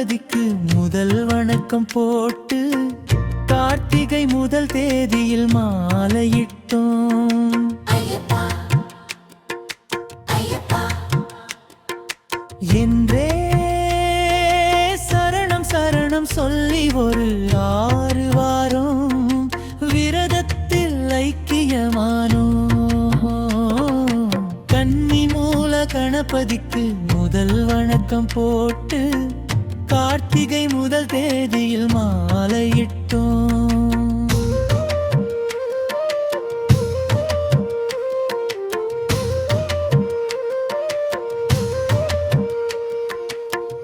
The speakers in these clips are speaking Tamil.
கணபதிக்கு முதல் வணக்கம் போட்டு கார்த்திகை முதல் தேதியில் மாலையிட்டோம். என்றே சரணம் சரணம் சொல்லி ஒரு 6 வாரம் விரதத்தில் ஐக்கியமானோ. கன்னி மூல கணபதிக்கு முதல் வணக்கம் போட்டு கார்த்திகை முதல் தேதியில் மாலையிட்டோம்.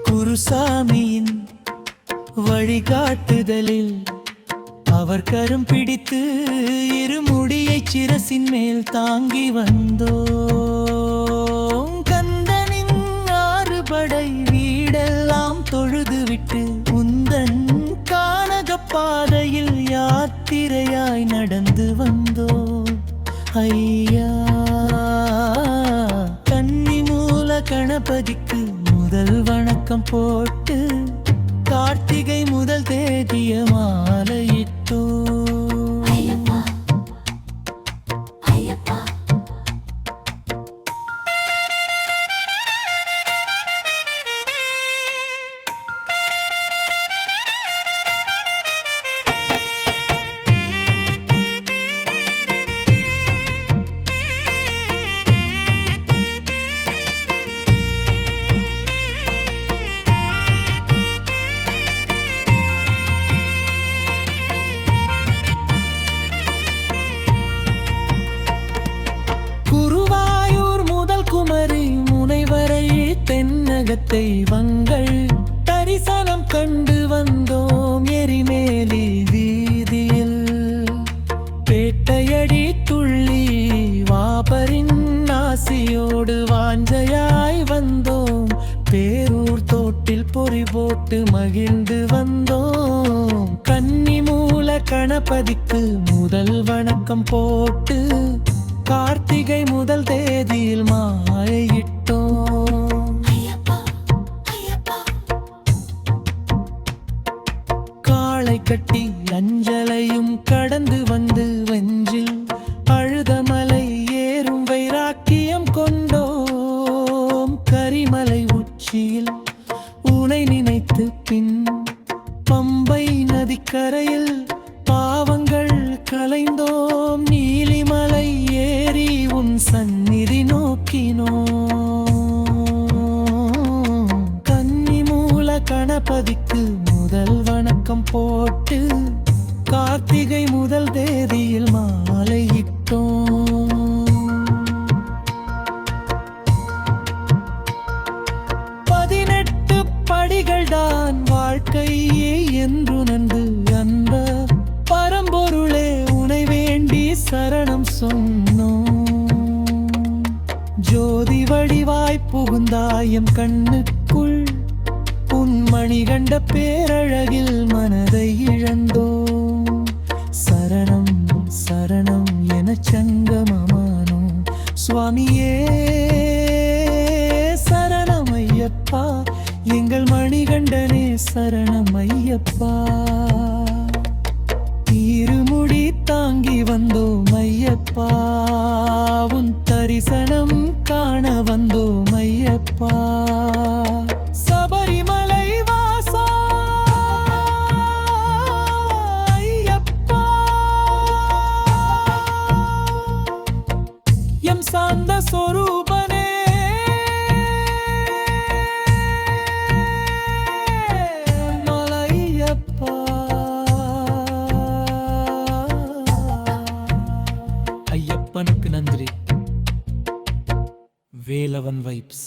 குருசாமியின் வழிகாட்டுதலில் அவர் கரம் பிடித்து இருமுடியை சிரசின் மேல் தாங்கி வந்தோம். கந்தனின் 6 படை வீடெல்லாம் தொழுதுவிட்டு உந்தன் கானக பாதையில் யாத்திரையாய் நடந்து வந்தோம். ஐயா, கன்னி மூல கணபதிக்கு முதல் வணக்கம் போட்டு கார்த்திகை முதல் தேதிய மாலையிட்டோ. தெய்வங்கள் தரிசனம் கண்டு வந்தோம் எரிமேலி வீதியில். பேட்டையடி துள்ளி வாபரின் ஆசியோடு வாஞ்சையாய் வந்தோம். பேரூர் தோட்டில் பொறி போட்டு மகிழ்ந்து வந்தோம். கன்னி மூல கணபதிக்கு முதல் வணக்கம் போட்டு கார்த்திகை முதல் தேதியில் மாலையிட்டோம். கட்டி அஞ்சலையும் கடந்து வந்து வெஞ்சில் அழுதமலை ஏறும் வைராக்கியம் கொண்டோம். கரிமலை உச்சியில் உனை நினைத்து பின் பம்பை நதிக்கரையில் பாவங்கள் கலைந்தோம். நீலிமலை ஏறி உன் சந்நிதி நோக்கினோம். கன்னி மூல கணபதிக்கு முதல் வணக்கம் போட்டு கார்த்திகை முதல் தேதியில் மாலையிட்டோம். 18 படிகள் தான் வாழ்க்கையே என்று நன்று அந்த பரம்பொருளே உனை வேண்டி சரணம் சொன்னோம். ஜோதி வடிவாய் புகுந்தாயம் கண்ணுக்குள் உன்மணி கண்ட பேரழகில் மனதை இழந்தோம். சரணம் சரணம் என சங்கமமானோம். சுவாமியே சரணம் ஐயப்பா, எங்கள் மணிகண்டனே சரணம் ஐயப்பா. இருமுடி தாங்கி வந்தோம் ஐயப்பா, உன் தரிசனம் காண வந்தோம் ஐயப்பா. சபரிமலை வாசா ஐயப்பா, எம் சாந்த சொரூபனே மலையப்பா. ஐயப்பனுக்கு நன்றி. வேலவன் வைப்ஸ்.